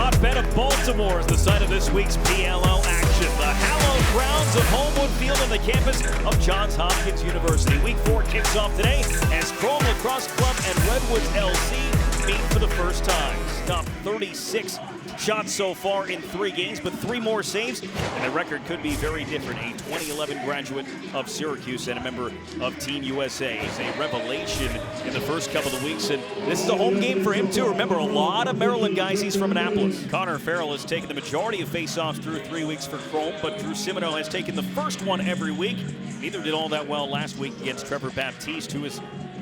hotbed of Baltimore is the site of this week's PLL action. The hallowed grounds of Homewood Field on the campus of Johns Hopkins University. Week 4 kicks off today as Chrome Lacrosse Club and Redwoods LC meet for the first time. Stopped 36 shots so far in 3 games, but 3 more saves, and the record could be very different. A 2011 graduate of Syracuse and a member of Team USA. He's a revelation in the first couple of weeks, and this is a home game for him too. Remember, a lot of Maryland guys. He's from Annapolis. Connor Farrell has taken the majority of faceoffs through 3 weeks for Chrome, but Drew Simino has taken the first one every week. Neither did all that well last week against Trevor Baptiste, who is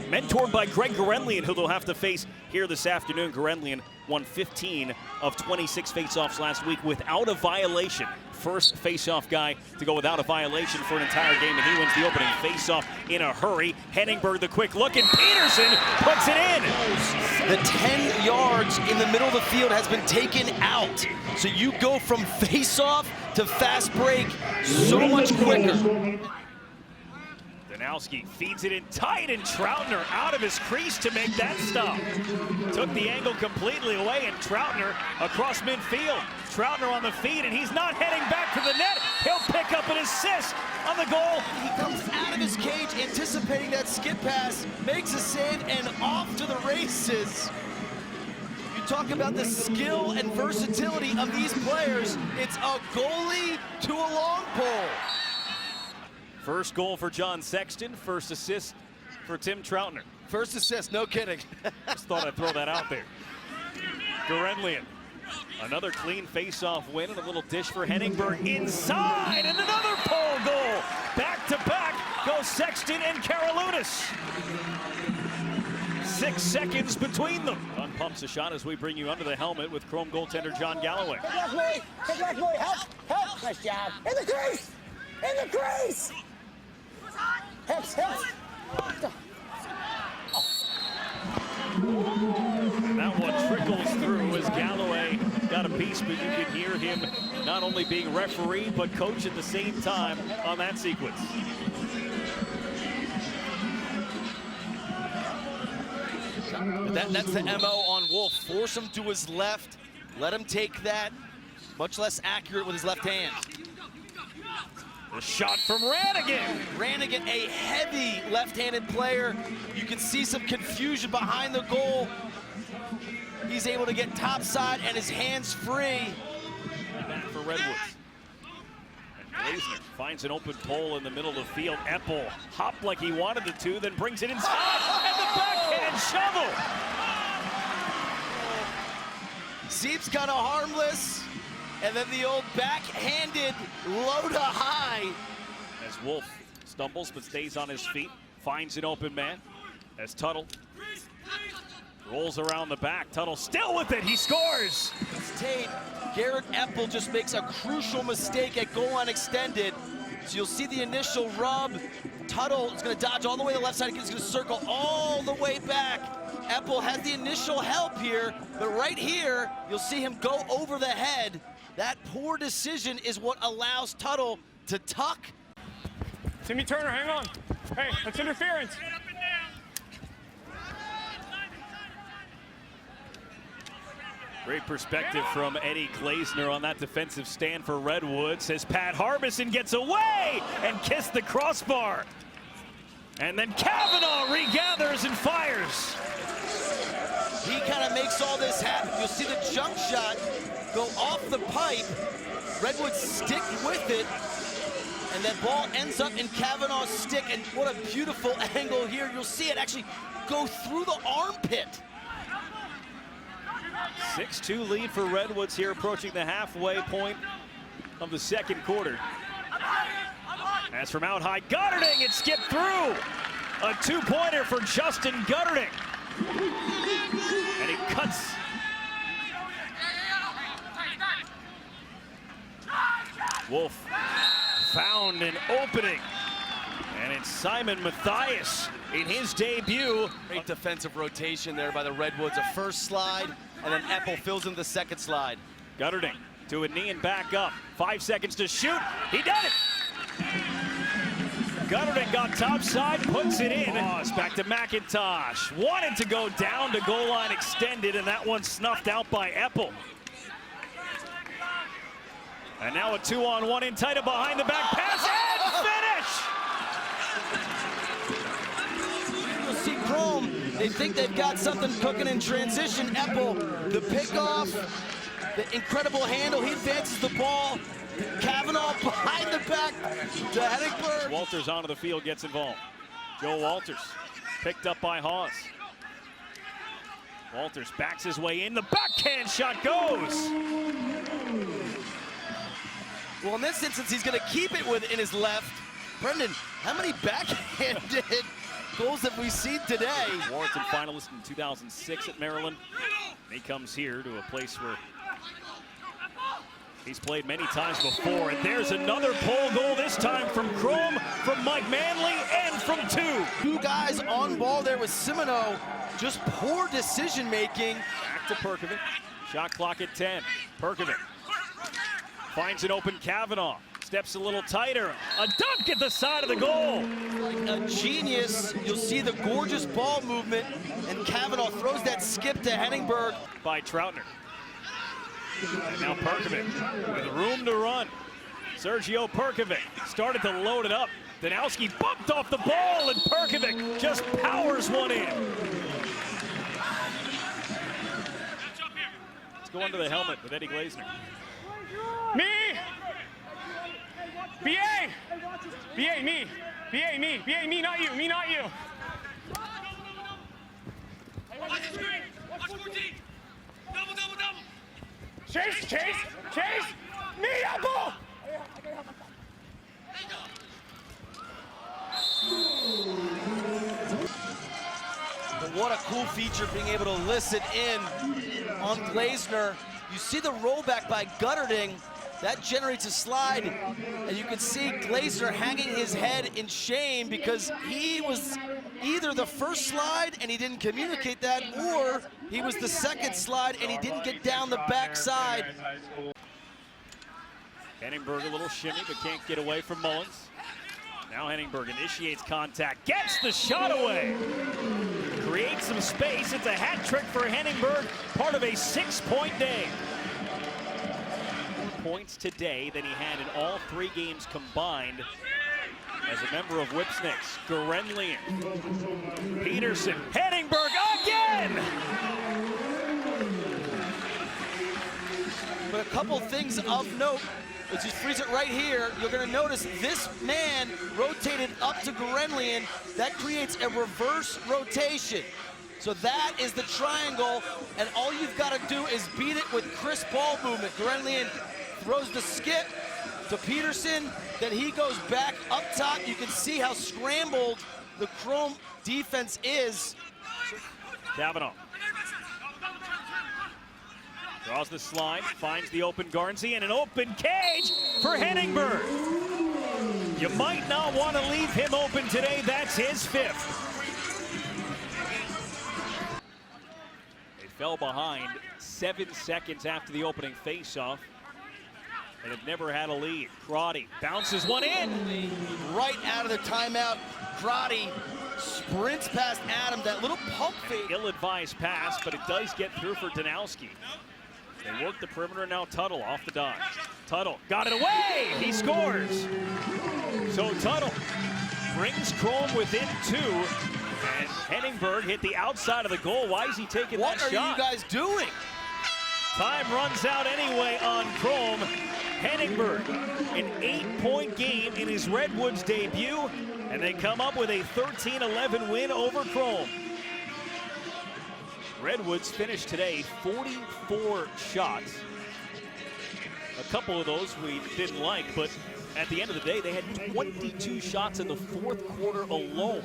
mentored by Greg Gorenlian, who they'll have to face here this afternoon. Gorenlian won 15 of 26 faceoffs last week without a violation. First faceoff guy to go without a violation for an entire game, and he wins the opening faceoff in a hurry. Henningberg, the quick look, and Peterson puts it in. The 10 yards in the middle of the field has been taken out. So you go from faceoff to fast break so much quicker. Danowski feeds it in tight, and Troutner out of his crease to make that stop. Took the angle completely away, and Troutner across midfield. Troutner on the feed, and he's not heading back to the net. He'll pick up an assist on the goal. He comes out of his cage anticipating that skip pass, makes a save, and off to the races. You talk about the skill and versatility of these players. It's a goalie to a long pole. First goal for John Sexton, first assist for Tim Troutner. First assist, no kidding. Just thought I'd throw that out there. Gorenlian, another clean face-off win, and a little dish for Henningberg inside, and another pole goal. Back to back go Sexton and Karalunas. 6 seconds between them. Dunn pumps a shot as we bring you under the helmet with Chrome goaltender John Galloway. Good luck, Louie. Good luck, Louie. Help. Nice job. In the crease. In the crease. Hips. And that one trickles through as Galloway got a piece, but you can hear him not only being referee, but coach at the same time on that sequence. That's the MO on Wolf. Force him to his left. Let him take that. Much less accurate with his left hand. The shot from Rannigan. Rannigan, a heavy left-handed player. You can see some confusion behind the goal. He's able to get topside and his hands free. Back for Redwoods. And Glazer finds an open pole in the middle of the field. Eppel hopped like he wanted it to, then brings it inside, and the backhand shovel. Seems kind of harmless. And then the old backhanded low to high. As Wolf stumbles but stays on his feet, finds an open man. As Tuttle rolls around the back, Tuttle still with it, he scores! Tate, Garrett Eppel just makes a crucial mistake at goal line extended. So you'll see the initial rub. Tuttle is gonna dodge all the way to the left side, he's gonna circle all the way back. Eppel has the initial help here, but right here, you'll see him go over the head. That poor decision is what allows Tuttle to tuck. Timmy Turner, hang on. Hey, that's interference. Great perspective from Eddie Glazer on that defensive stand for Redwoods as Pat Harbison gets away and kissed the crossbar. And then Kavanaugh regathers and fires. He kind of makes all this happen. You'll see the jump shot go off the pipe. Redwoods stick with it. And that ball ends up in Kavanaugh's stick. And what a beautiful angle here. You'll see it actually go through the armpit. 6-2 lead for Redwoods here, approaching the halfway point of the second quarter. As from out high, Gutterding, it skipped through. A 2-pointer for Justin Gutterding. And he cuts. Wolf found an opening. And it's Simon Matthias in his debut. Great defensive rotation there by the Redwoods. A first slide, and then Eppel fills in the second slide. Gutterding to a knee and back up. 5 seconds to shoot. He did it! Gutterding got topside, puts it in. It's back to McIntosh. Wanted to go down to goal line extended, and that one snuffed out by Eppel. And now a 2-on-1 in tight, behind the back pass and finish! You'll see Chrome, they think they've got something cooking in transition. Eppel, the pickoff, the incredible handle, he advances the ball. Kavanaugh behind the back to Henningberg. Walters onto the field, gets involved. Joe Walters, picked up by Hawes. Walters backs his way in, the backhand shot goes! Well, in this instance, he's gonna keep it in his left. Brendan, how many backhanded goals have we seen today? Warrington finalist in 2006 at Maryland. And he comes here to a place where he's played many times before, and there's another pole goal, this time from Chrome, from Mike Manley, and from two guys on ball there with Simoneau. Just poor decision making. Back to Perkovic. Shot clock at 10. Perkovic finds an open Kavanaugh. Steps a little tighter. A dunk at the side of the goal. Like a genius. You'll see the gorgeous ball movement, and Kavanaugh throws that skip to Henningberg. By Troutner. And now Perkovic with room to run. Sergio Perkovic started to load it up. Danowski bumped off the ball, and Perkovic just powers one in. Let's go under the helmet with Eddie Glazner. Me! BA! BA, me! BA, me! BA, me, not you! Me, not you! Watch the screen! Watch 14! Double, double, double! Chase! Chase! Chase! Me, Apple! But what a cool feature, being able to listen in on Glazner. You see the rollback by Gutterding. That generates a slide, and you can see Glazner hanging his head in shame because he was either the first slide and he didn't communicate that, or he was the second slide and he didn't get down the backside. Henningberg a little shimmy, but can't get away from Mullins. Now Henningberg initiates contact, gets the shot away. Creates some space. It's a hat trick for Henningberg, part of a 6-point day. More points today than he had in all 3 games combined as a member of Whipsnakes. Gorenlian, Peterson, Henningberg again! But a couple things of note. Let's just freeze it right here. You're going to notice this man rotated up to Gorenlian. That creates a reverse rotation. So that is the triangle, and all you've got to do is beat it with crisp ball movement. Gorenlian throws the skip to Peterson, then he goes back up top. You can see how scrambled the Chrome defense is. Kavanaugh draws the slide, finds the open Garnsey, and an open cage for Henningberg. You might not want to leave him open today. That's his 5th. They fell behind 7 seconds after the opening faceoff and have never had a lead. Crotty bounces one in. Right out of the timeout, Crotty sprints past Adam. That little pump fake. Ill-advised pass, but it does get through for Danowski. They work the perimeter, now Tuttle off the dodge. Tuttle got it away, he scores. So Tuttle brings Chrome within 2, and Henningberg hit the outside of the goal. Why is he taking that shot? What are you guys doing? Time runs out anyway on Chrome. Henningberg, an 8-point game in his Redwoods debut, and they come up with a 13-11 win over Chrome. Redwoods finished today 44 shots. A couple of those we didn't like, but at the end of the day, they had 22 shots in the 4th quarter alone.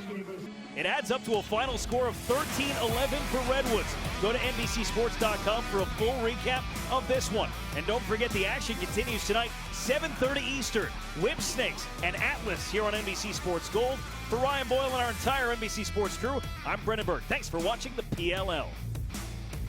It adds up to a final score of 13-11 for Redwoods. Go to NBCSports.com for a full recap of this one. And don't forget, the action continues tonight, 7:30 Eastern. Whipsnakes and Atlas here on NBC Sports Gold. For Ryan Boyle and our entire NBC Sports crew, I'm Brendan Burke. Thanks for watching the PLL.